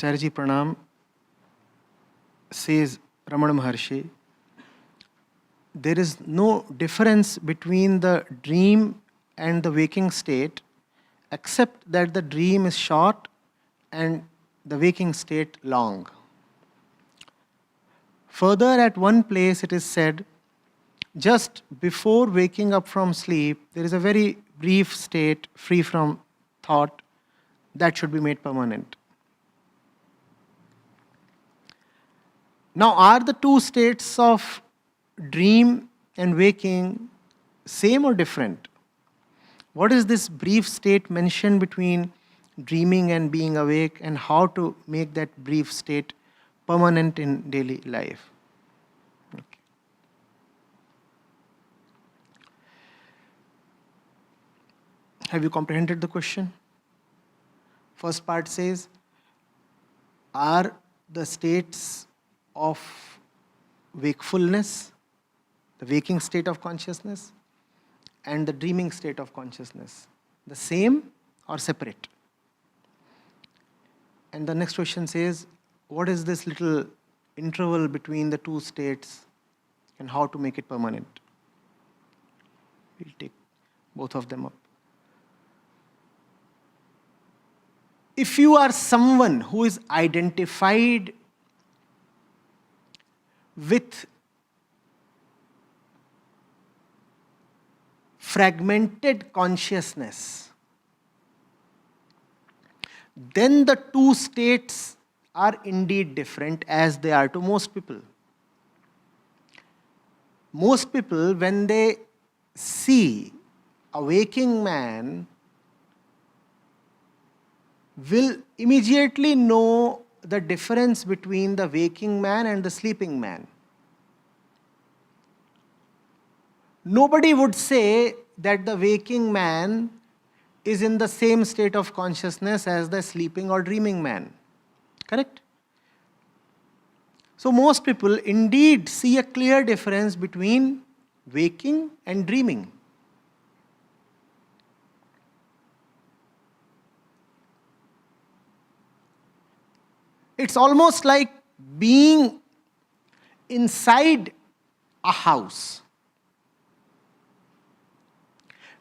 Acharya Ji Pranam, says Ramana Maharshi, there is no difference between the dream and the waking state except that the dream is short and the waking state long. Further, at one place it is said, just before waking up from sleep, there is a very brief state free from thought that should be made permanent. Now, are the two states of dream and waking same or different? What is this brief state mentioned between dreaming and being awake, and how to make that brief state permanent in daily life? Okay. Have you comprehended the question? First part says, are the states of wakefulness, the waking state of consciousness, and the dreaming state of consciousness the same or separate? And the next question says, what is this little interval between the two states and how to make it permanent? We'll take both of them up. If you are someone who is identified with fragmented consciousness, then the two states are indeed different, as they are to most people. Most people, when they see a waking man, will immediately know the difference between the waking man and the sleeping man. Nobody would say that the waking man is in the same state of consciousness as the sleeping or dreaming man. Correct? So most people indeed see a clear difference between waking and dreaming. It's almost like being inside a house.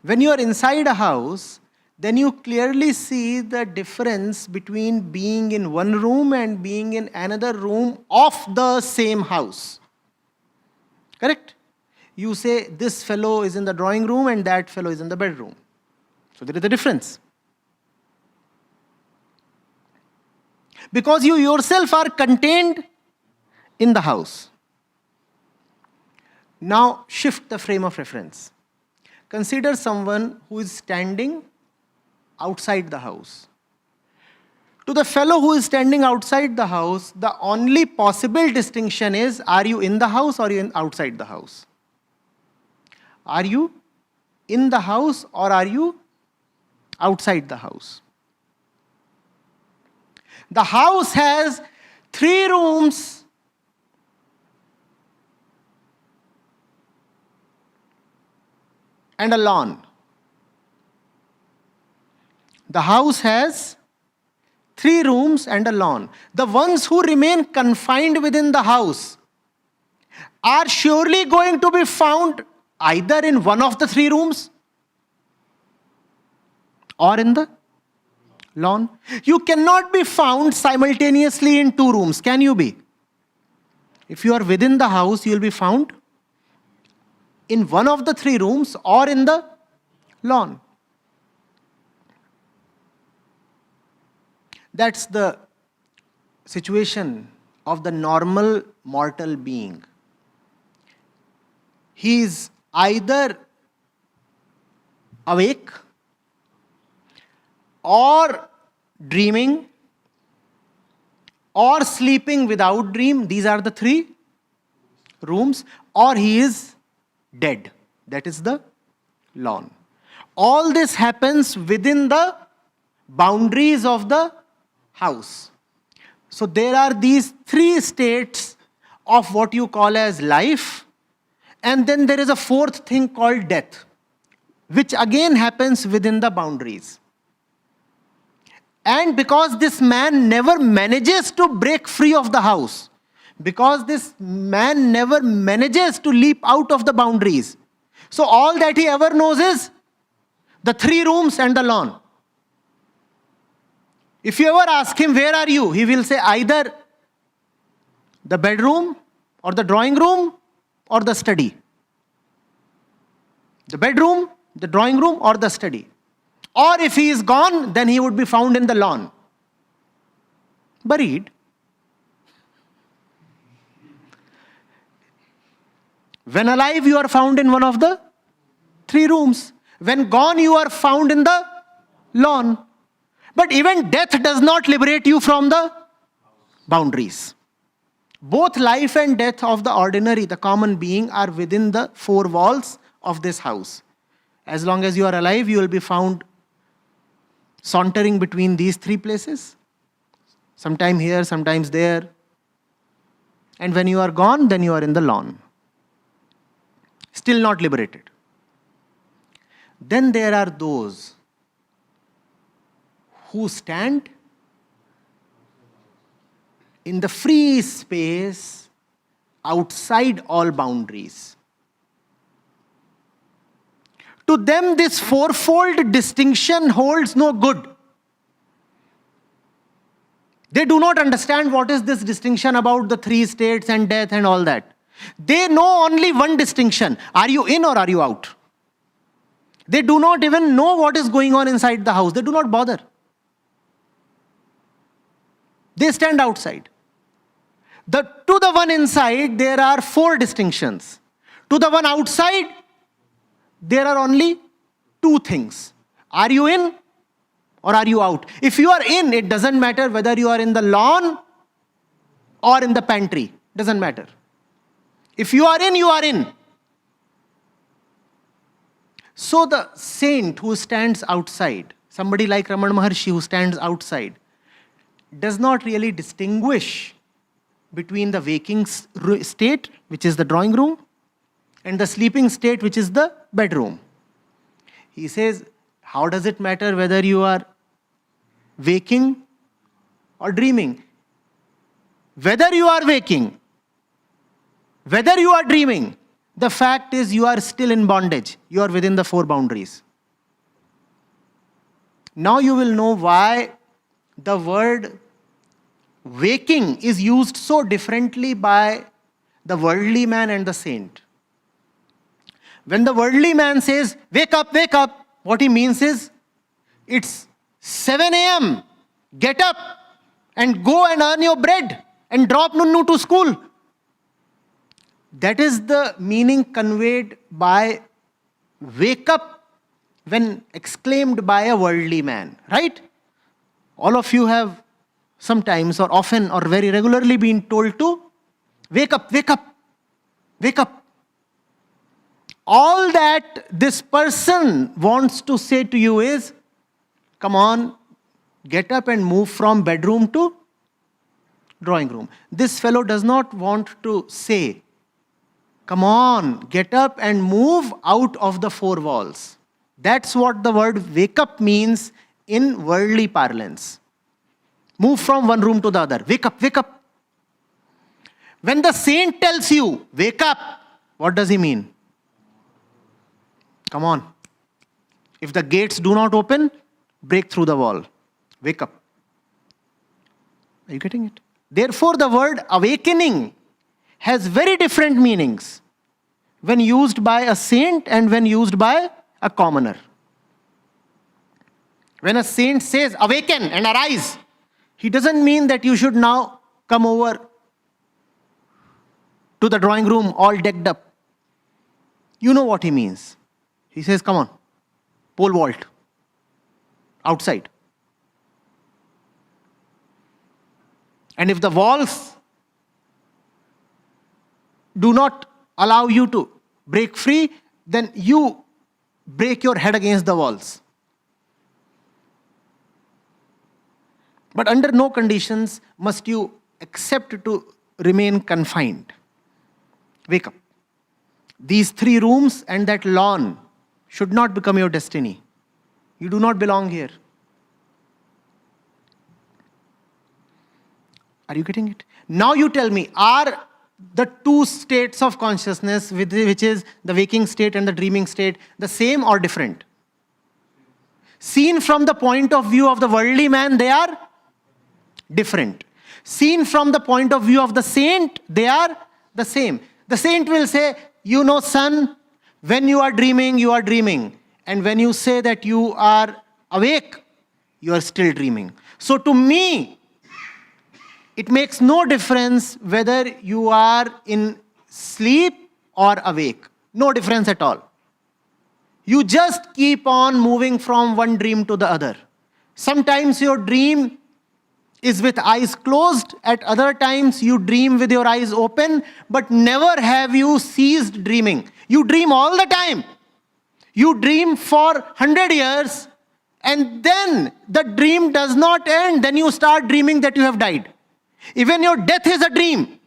When you are inside a house, then you clearly see the difference between being in one room and being in another room of the same house. Correct? You say this fellow is in the drawing room and that fellow is in the bedroom. So there is a difference. Because you yourself are contained in the house. Now shift the frame of reference. Consider someone who is standing outside the house. To the fellow who is standing outside the house, the only possible distinction is, are you in the house or are you outside the house? Are you in the house or are you outside the house? The house has 3 rooms and a lawn. The house has 3 rooms and a lawn. The ones who remain confined within the house are surely going to be found either in one of the 3 rooms or in the lawn. You cannot be found simultaneously in 2 rooms, can you be? If you are within the house, you will be found in one of the 3 rooms or in the lawn. That's the situation of the normal mortal being. He is either awake or dreaming or sleeping without dream. These are the 3 rooms. Or he is dead. That is the lawn. All this happens within the boundaries of the house. So there are these 3 states of what you call as life, and then there is a 4th thing called death, which again happens within the boundaries. And because this man never manages to break free of the house, because this man never manages to leap out of the boundaries, so all that he ever knows is the 3 rooms and the lawn. If you ever ask him, where are you? He will say either the bedroom or the drawing room or the study. The bedroom, the drawing room or the study. Or if he is gone, then he would be found in the lawn, buried. When alive, you are found in one of the 3 rooms. When gone, you are found in the lawn. But even death does not liberate you from the boundaries. Both life and death of the ordinary, the common being, are within the 4 walls of this house. As long as you are alive, you will be found sauntering between these 3 places. Sometime here, sometimes there. And when you are gone, then you are in the lawn. Still not liberated. Then there are those who stand in the free space outside all boundaries. To them, this 4-fold distinction holds no good. They do not understand what is this distinction about the 3 states and death and all that. They know only one distinction. Are you in or are you out? They do not even know what is going on inside the house. They do not bother. They stand outside. To the one inside, there are 4 distinctions. To the one outside, there are only 2 things. Are you in or are you out? If you are in, it doesn't matter whether you are in the lawn or in the pantry. Doesn't matter. If you are in, you are in. So the saint who stands outside, somebody like Ramana Maharshi who stands outside, does not really distinguish between the waking state, which is the drawing room, and the sleeping state, which is the bedroom. He says, how does it matter whether you are waking or dreaming? Whether you are waking, whether you are dreaming, the fact is you are still in bondage. You are within the 4 boundaries. Now you will know why the word waking is used so differently by the worldly man and the saint. When the worldly man says, wake up, what he means is, it's 7 a.m. Get up and go and earn your bread and drop Nunnu to school. That is the meaning conveyed by wake up when exclaimed by a worldly man, right? All of you have sometimes or often or very regularly been told to wake up, wake up, wake up. All that this person wants to say to you is, come on, get up and move from bedroom to drawing room. This fellow does not want to say, come on, get up and move out of the 4 walls. That's what the word wake up means in worldly parlance. Move from one room to the other. Wake up, wake up. When the saint tells you, wake up, what does he mean? Come on. If the gates do not open, break through the wall. Wake up. Are you getting it? Therefore, the word awakening has very different meanings when used by a saint and when used by a commoner. When a saint says, awaken and arise, he doesn't mean that you should now come over to the drawing room all decked up. You know what he means. He says, come on, pole vault, outside. And if the walls do not allow you to break free, then you break your head against the walls. But under no conditions must you accept to remain confined. Wake up. These 3 rooms and that lawn should not become your destiny. You do not belong here. Are you getting it? Now you tell me, are the two states of consciousness, which is the waking state and the dreaming state, the same or different? Seen from the point of view of the worldly man, they are different. Seen from the point of view of the saint, they are the same. The saint will say, you know, son, when you are dreaming, you are dreaming. And when you say that you are awake, you are still dreaming. So to me, it makes no difference whether you are in sleep or awake. No difference at all. You just keep on moving from one dream to the other. Sometimes your dream is with eyes closed. At other times you dream with your eyes open. But never have you ceased dreaming. You dream all the time. You dream for 100 years. And then the dream does not end. Then you start dreaming that you have died. Even your death is a dream.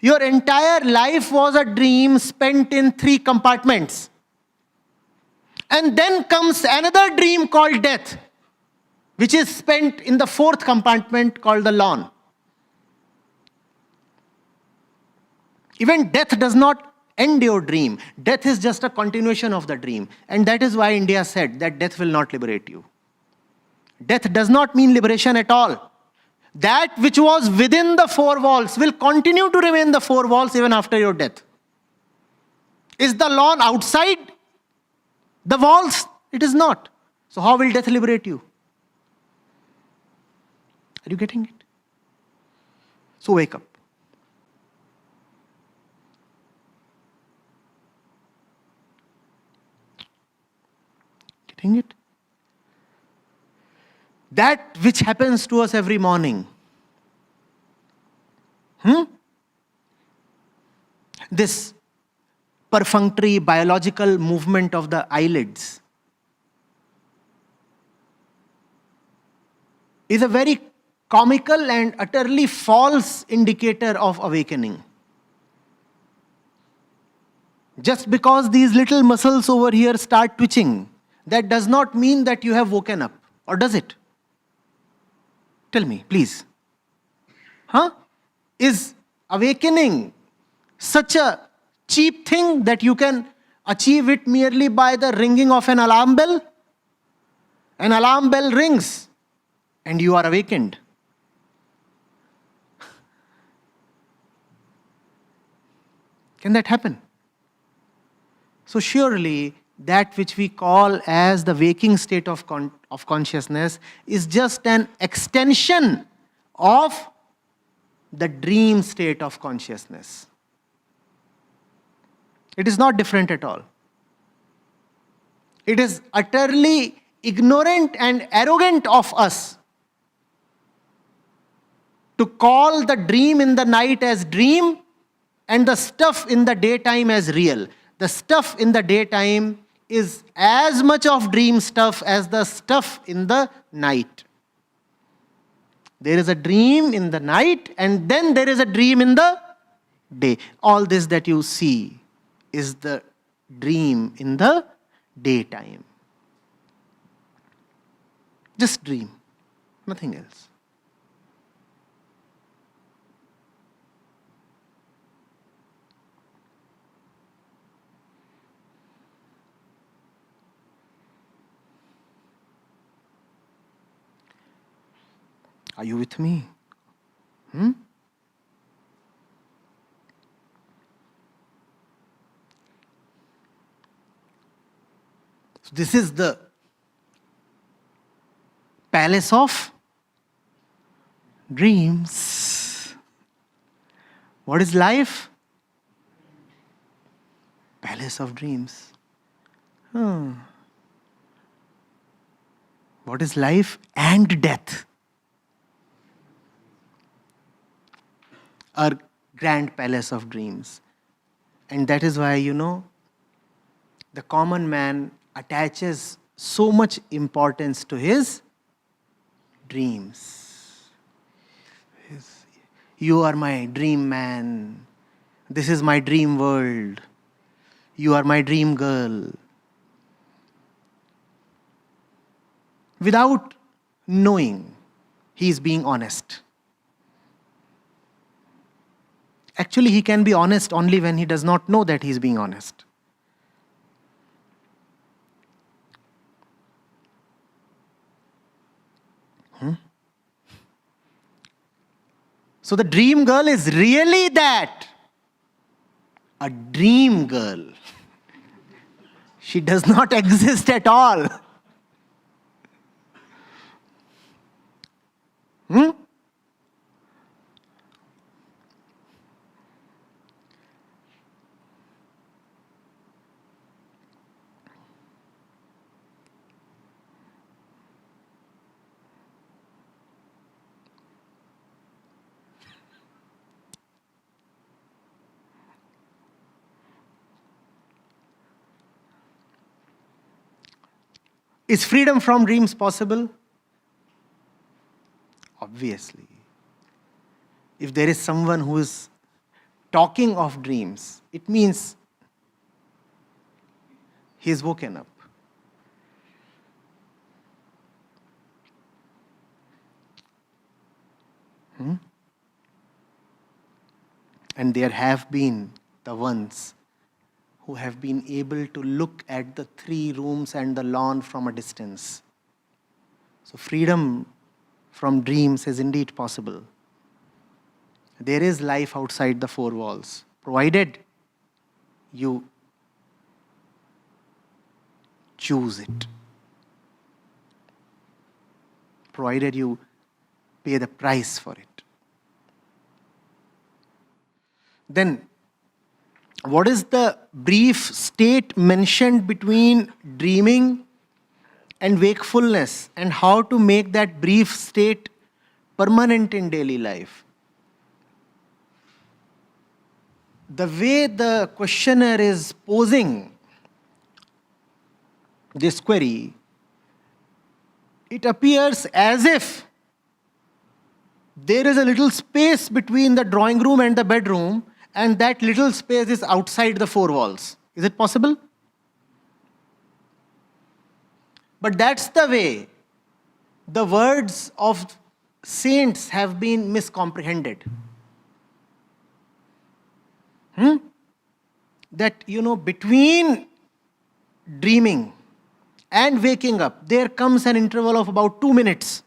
Your entire life was a dream spent in 3 compartments. And then comes another dream called death, which is spent in the 4th compartment called the lawn. Even death does not end your dream. Death is just a continuation of the dream. And that is why India said that death will not liberate you. Death does not mean liberation at all. That which was within the 4 walls will continue to remain the 4 walls even after your death. Is the lawn outside the walls? It is not. So how will death liberate you? Are you getting it? So wake up. Getting it? That which happens to us every morning. This perfunctory biological movement of the eyelids is a very comical and utterly false indicator of awakening. Just because these little muscles over here start twitching, that does not mean that you have woken up. Or does it? Tell me, please. Is awakening such a cheap thing that you can achieve it merely by the ringing of an alarm bell? An alarm bell rings and you are awakened. Can that happen? So surely that which we call as the waking state of consciousness is just an extension of the dream state of consciousness. It is not different at all. It is utterly ignorant and arrogant of us to call the dream in the night as dream and the stuff in the daytime as real. The stuff in the daytime is as much of dream stuff as the stuff in the night. There is a dream in the night and then there is a dream in the day. All this that you see is the dream in the daytime. Just dream, nothing else. Are you with me? So this is the palace of dreams. What is life? Palace of dreams. What is life and death? Our grand palace of dreams. And that is why, the common man attaches so much importance to his dreams. You are my dream man. This is my dream world. You are my dream girl. Without knowing, he is being honest. Actually, he can be honest only when he does not know that he is being honest. So the dream girl is really that. A dream girl. She does not exist at all. Is freedom from dreams possible? Obviously. If there is someone who is talking of dreams, it means he is woken up. And there have been the ones who have been able to look at the 3 rooms and the lawn from a distance. So freedom from dreams is indeed possible. There is life outside the 4 walls, provided you choose it. Provided you pay the price for it. Then, what is the brief state mentioned between dreaming and wakefulness, and how to make that brief state permanent in daily life? The way the questioner is posing this query, it appears as if there is a little space between the drawing room and the bedroom, and that little space is outside the 4 walls. Is it possible? But that's the way the words of saints have been miscomprehended. That, between dreaming and waking up, there comes an interval of about 2 minutes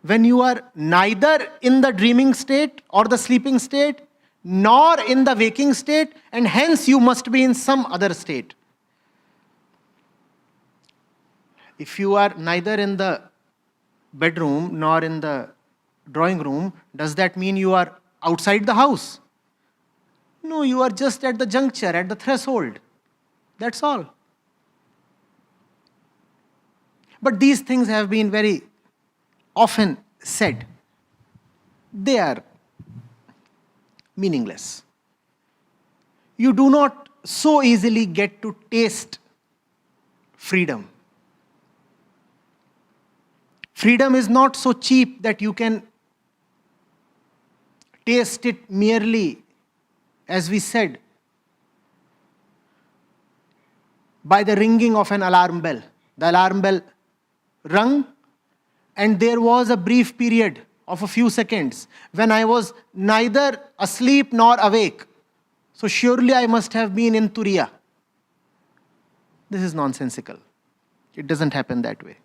when you are neither in the dreaming state or the sleeping state, nor in the waking state, and hence you must be in some other state. If you are neither in the bedroom nor in the drawing room, does that mean you are outside the house? No, you are just at the juncture, at the threshold. That's all. But these things have been very often said. They are meaningless. You do not so easily get to taste freedom. Freedom is not so cheap that you can taste it merely, as we said, by the ringing of an alarm bell. The alarm bell rung, and there was a brief period of a few seconds when I was neither asleep nor awake. So surely I must have been in Turiya. This is nonsensical. It doesn't happen that way.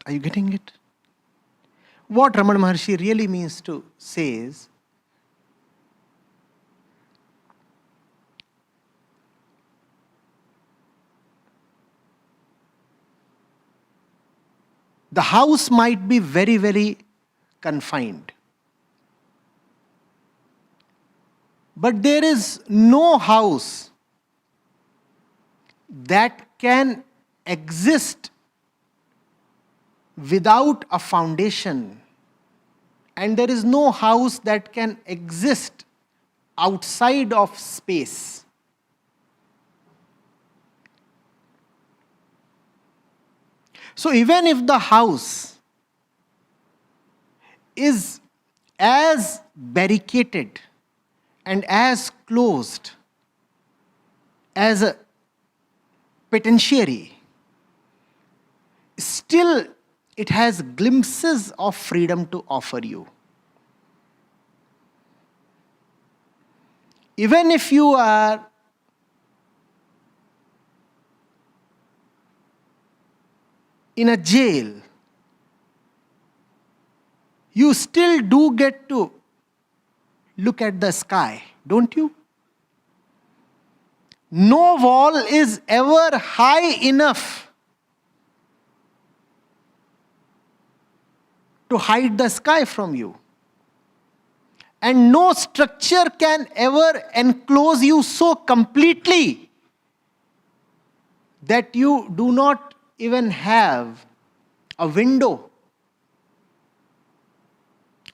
Are you getting it? What Ramana Maharshi really means to say is, the house might be very, very confined. But there is no house that can exist without a foundation. And there is no house that can exist outside of space. So even if the house is as barricaded and as closed as a penitentiary, still it has glimpses of freedom to offer you. Even if you are in a jail, you still do get to look at the sky, don't you? No wall is ever high enough to hide the sky from you. And no structure can ever enclose you so completely that you do not even have a window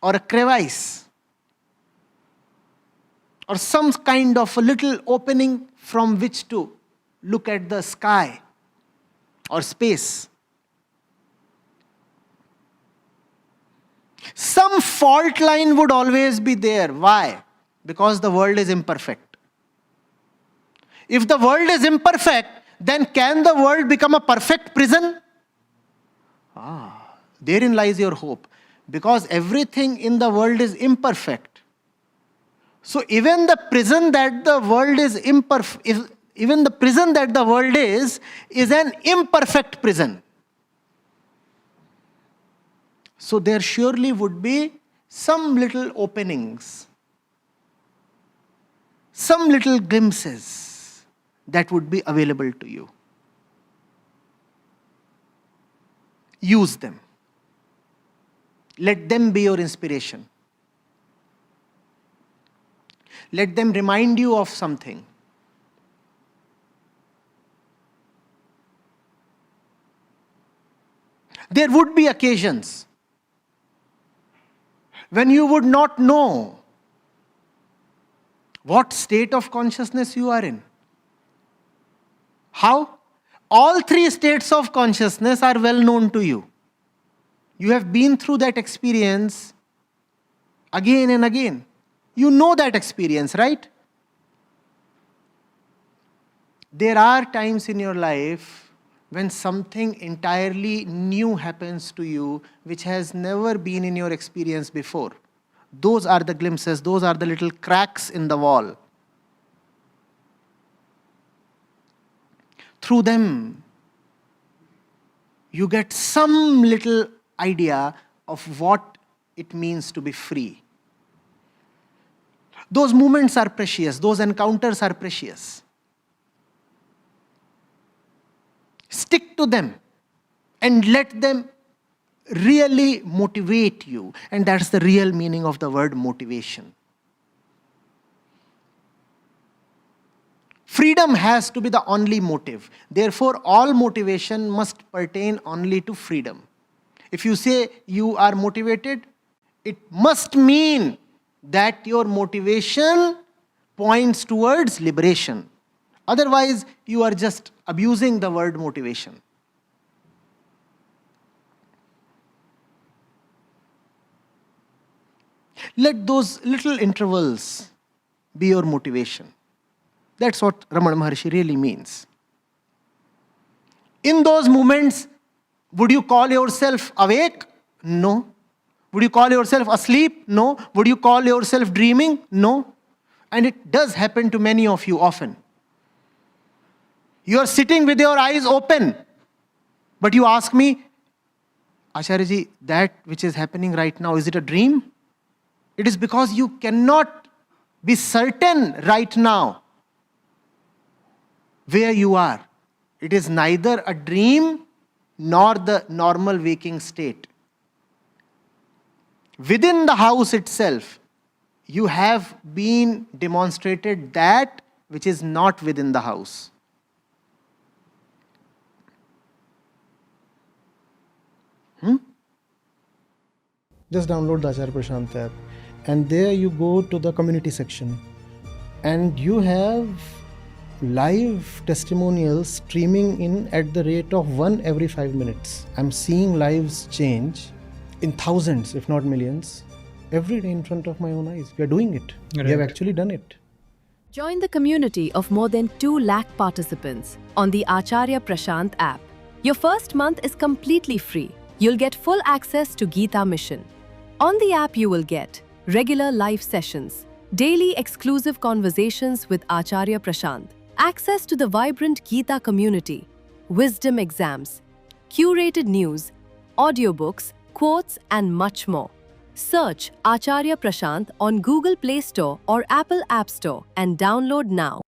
or a crevice or some kind of a little opening from which to look at the sky or space. Some fault line would always be there. Why? Because the world is imperfect. If the world is imperfect, then can the world become a perfect prison? Therein lies your hope. Because everything in the world is imperfect. So even the prison that the world is even the prison that the world is an imperfect prison. So there surely would be some little openings, some little glimpses that would be available to you. Use them. Let them be your inspiration. Let them remind you of something. There would be occasions when you would not know what state of consciousness you are in. How? All three states of consciousness are well known to you. You have been through that experience again and again. You know that experience, right? There are times in your life when something entirely new happens to you which has never been in your experience before. Those are the glimpses, those are the little cracks in the wall. Through them, you get some little idea of what it means to be free. Those moments are precious, those encounters are precious. Stick to them and let them really motivate you. And that's the real meaning of the word motivation. Freedom has to be the only motive. Therefore, all motivation must pertain only to freedom. If you say you are motivated, it must mean that your motivation points towards liberation. Otherwise, you are just abusing the word motivation. Let those little intervals be your motivation. That's what Ramana Maharshi really means. In those moments, would you call yourself awake? No. Would you call yourself asleep? No. Would you call yourself dreaming? No. And it does happen to many of you often. You are sitting with your eyes open, but you ask me, Acharya Ji, that which is happening right now, is it a dream? It is because you cannot be certain right now where you are. It is neither a dream nor the normal waking state. Within the house itself, you have been demonstrated that which is not within the house. Just download the Acharya Prashant app, and there you go to the community section, and you have live testimonials streaming in at the rate of 1 every 5 minutes. I'm seeing lives change in thousands, if not millions, every day in front of my own eyes. We are doing it. Right. We have actually done it. Join the community of more than 2 lakh participants on the Acharya Prashant app. Your first month is completely free. You'll get full access to Gita Mission. On the app, you will get regular live sessions, daily exclusive conversations with Acharya Prashant, access to the vibrant Gita community, wisdom exams, curated news, audiobooks, quotes, and much more. Search Acharya Prashant on Google Play Store or Apple App Store and download now.